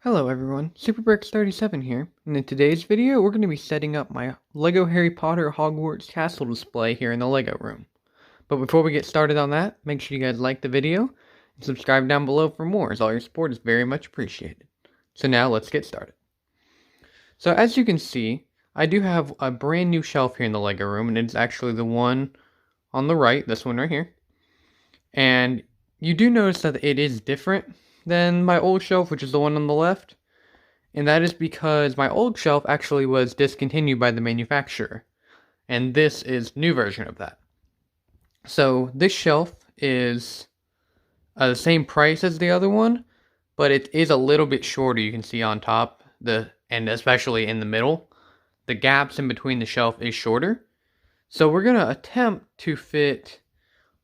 Hello everyone, SuperBricks37 here, and in today's video we're going to be setting up my LEGO Harry Potter Hogwarts Castle display here in the LEGO room. But before we get started on that, make sure you guys like the video and subscribe down below for more, as all your support is very much appreciated. So now let's get started. So as you can see, I do have a brand new shelf here in the LEGO room, and it's actually the one on the right, this one right here. And you do notice that it is different than my old shelf, which is the one on the left. And that is because my old shelf actually was discontinued by the manufacturer. And this is the new version of that. So this shelf is the same price as the other one, but it is a little bit shorter. You can see on top, and especially in the middle, the gaps in between the shelf is shorter. So we're going to attempt to fit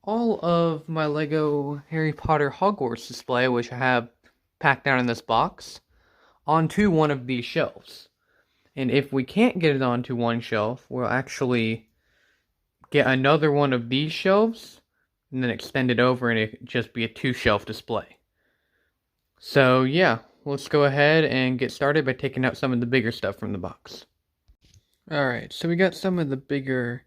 all of my LEGO Harry Potter Hogwarts display, which I have packed down in this box, onto one of these shelves. And if we can't get it onto one shelf, we'll actually get another one of these shelves and then extend it over, and it just be a 2-shelf display. So yeah, let's go ahead and get started by taking out some of the bigger stuff from the box. Alright, so we got some of the bigger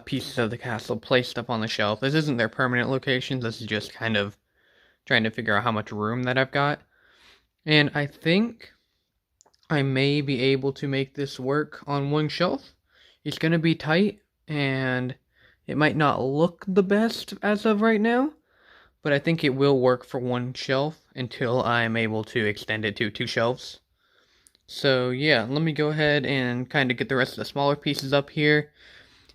pieces of the castle placed up on the shelf. This isn't their permanent location, this is just kind of trying to figure out how much room that I've got. And I think I may be able to make this work on one shelf. It's going to be tight, and it might not look the best as of right now, but I think it will work for one shelf until I'm able to extend it to 2 shelves. So yeah, let me go ahead and kind of get the rest of the smaller pieces up here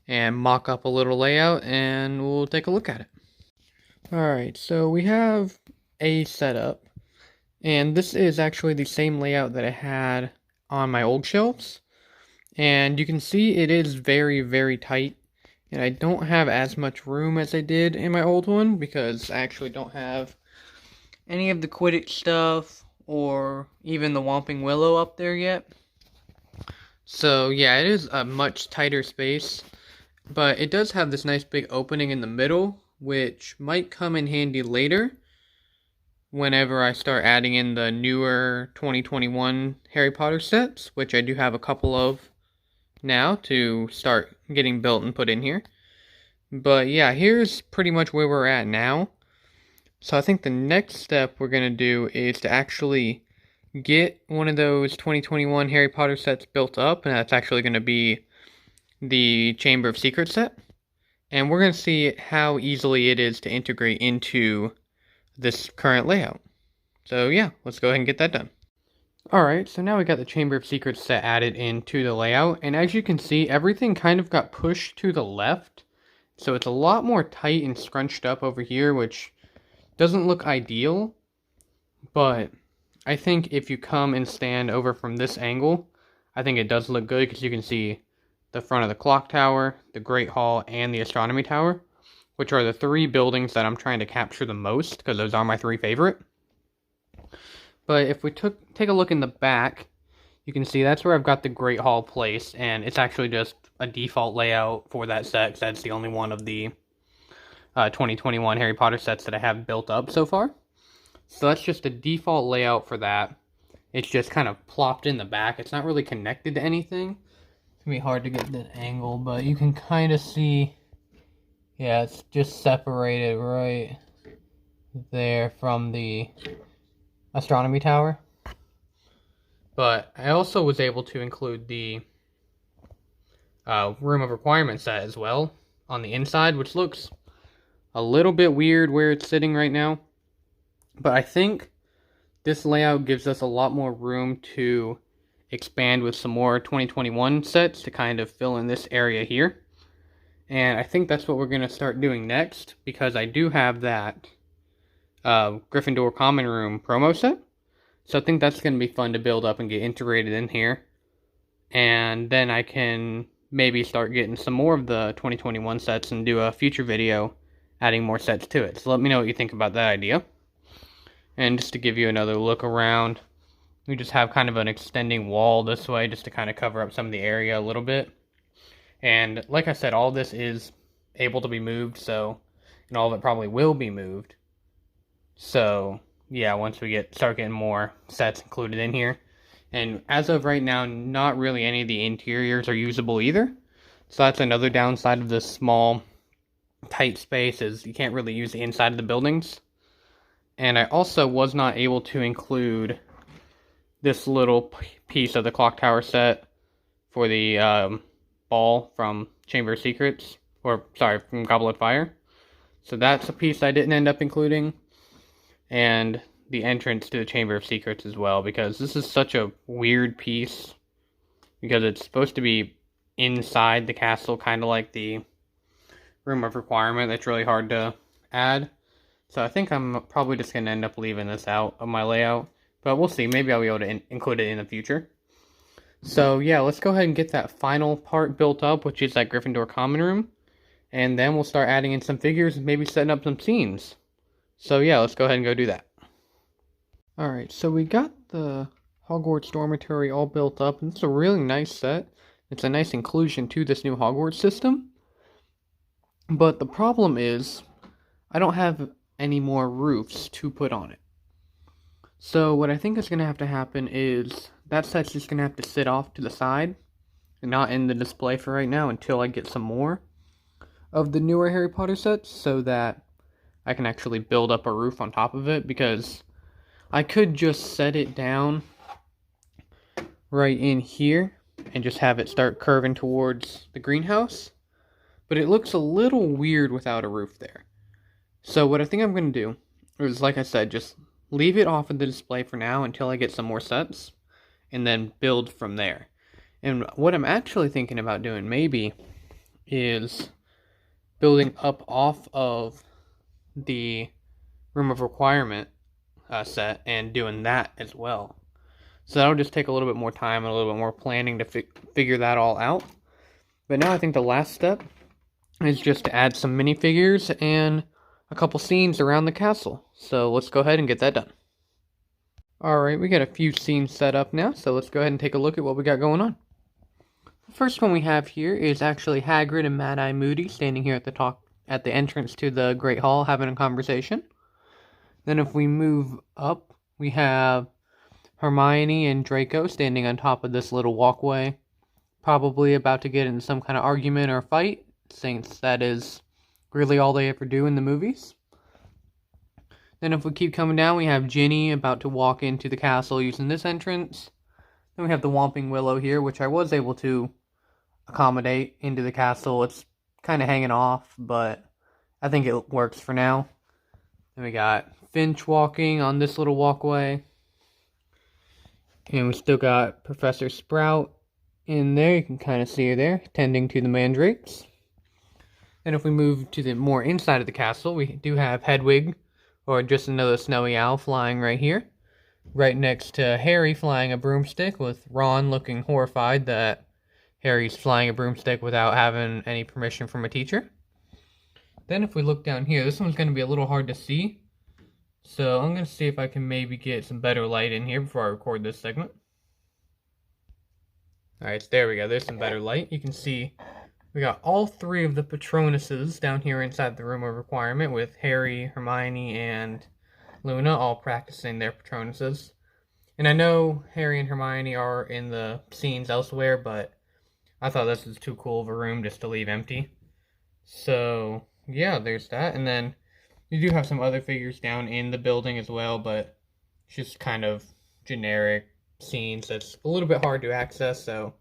and mock up a little layout, and we'll take a look at it. Alright, so we have a setup, and this is actually the same layout that I had on my old shelves. And you can see it is very, very tight, and I don't have as much room as I did in my old one, because I actually don't have any of the Quidditch stuff, or even the Whomping Willow up there yet. So yeah, it is a much tighter space. But it does have this nice big opening in the middle, which might come in handy later whenever I start adding in the newer 2021 Harry Potter sets, which I do have a couple of now to start getting built and put in here. But yeah, here's pretty much where we're at now. So I think the next step we're going to do is to actually get one of those 2021 Harry Potter sets built up, and that's actually going to be the Chamber of Secrets set, and we're going to see how easily it is to integrate into this current layout. So yeah, let's go ahead and get that done. Alright, so now we got the Chamber of Secrets set added into the layout, and as you can see, everything kind of got pushed to the left, so it's a lot more tight and scrunched up over here, which doesn't look ideal, but I think if you come and stand over from this angle, I think it does look good, because you can see the front of the clock tower, the Great Hall, and the astronomy tower, which are the 3 buildings that I'm trying to capture the most, because those are my 3 favorite. But if we take a look in the back, you can see that's where I've got the Great Hall placed, and it's actually just a default layout for that set, because that's the only one of the 2021 Harry Potter sets that I have built up so far. So that's just a default layout for that. It's just kind of plopped in the back. It's not really connected to anything. It's going to be hard to get that angle, but you can kind of see, yeah, it's just separated right there from the astronomy tower. But I also was able to include the Room of Requirement set as well on the inside, which looks a little bit weird where it's sitting right now. But I think this layout gives us a lot more room to expand with some more 2021 sets to kind of fill in this area here. And I think that's what we're going to start doing next, because I do have that Gryffindor Common Room promo set. So I think that's going to be fun to build up and get integrated in here. And then I can maybe start getting some more of the 2021 sets and do a future video adding more sets to it. So let me know what you think about that idea. And just to give you another look around, we just have kind of an extending wall this way just to kind of cover up some of the area a little bit. And like I said, all this is able to be moved, so, and all of it probably will be moved. So yeah, once we start getting more sets included in here. And as of right now, not really any of the interiors are usable either. So that's another downside of this small, tight space, is you can't really use the inside of the buildings. And I also was not able to include this little piece of the clock tower set for the ball from Chamber of Secrets, or sorry, from Goblet of Fire. So that's a piece I didn't end up including. And the entrance to the Chamber of Secrets as well, because this is such a weird piece, because it's supposed to be inside the castle, kind of like the Room of Requirement. That's really hard to add. So I think I'm probably just going to end up leaving this out of my layout, but we'll see. Maybe I'll be able to include it in the future. So yeah, let's go ahead and get that final part built up, which is that Gryffindor common room, and then we'll start adding in some figures and maybe setting up some scenes. So yeah, let's go ahead and go do that. Alright, so we got the Hogwarts dormitory all built up, and it's a really nice set. It's a nice inclusion to this new Hogwarts system. But the problem is, I don't have any more roofs to put on it. So what I think is going to have to happen is, that set's just going to have to sit off to the side, and not in the display for right now until I get some more of the newer Harry Potter sets, so that I can actually build up a roof on top of it, because I could just set it down right in here and just have it start curving towards the greenhouse, but it looks a little weird without a roof there. So what I think I'm going to do is, like I said, just leave it off of the display for now until I get some more sets, and then build from there. And what I'm actually thinking about doing maybe is building up off of the Room of Requirement set and doing that as well. So that'll just take a little bit more time and a little bit more planning to figure that all out. But now I think the last step is just to add some minifigures and a couple scenes around the castle. So let's go ahead and get that done. Alright, we got a few scenes set up now, so let's go ahead and take a look at what we got going on. The first one we have here is actually Hagrid and Mad-Eye Moody standing here at the entrance to the Great Hall having a conversation. Then if we move up, we have Hermione and Draco standing on top of this little walkway, probably about to get into some kind of argument or fight, since that is really all they ever do in the movies. Then if we keep coming down, we have Ginny about to walk into the castle using this entrance. Then we have the Whomping Willow here, which I was able to accommodate into the castle. It's kind of hanging off, but I think it works for now. Then we got Finch walking on this little walkway. And we still got Professor Sprout in there. You can kind of see her there, tending to the mandrakes. And if we move to the more inside of the castle, we do have Hedwig, or just another snowy owl, flying right here. Right next to Harry flying a broomstick, with Ron looking horrified that Harry's flying a broomstick without having any permission from a teacher. Then if we look down here, this one's going to be a little hard to see. So I'm going to see if I can maybe get some better light in here before I record this segment. Alright, there we go. There's some better light. You can see we got all three of the Patronuses down here inside the Room of Requirement, with Harry, Hermione, and Luna all practicing their Patronuses. And I know Harry and Hermione are in the scenes elsewhere, but I thought this was too cool of a room just to leave empty. So yeah, there's that. And then you do have some other figures down in the building as well, but just kind of generic scenes that's a little bit hard to access, so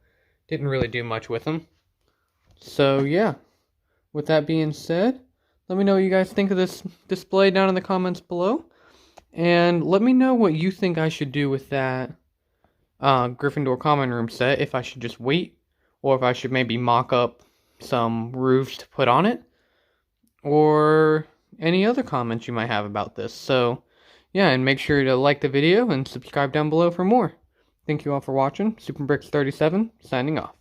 didn't really do much with them. So yeah, with that being said, let me know what you guys think of this display down in the comments below. And let me know what you think I should do with that Gryffindor common room set, if I should just wait, or if I should maybe mock up some roofs to put on it, or any other comments you might have about this. So yeah, and make sure to like the video and subscribe down below for more. Thank you all for watching. SuperBricks37 signing off.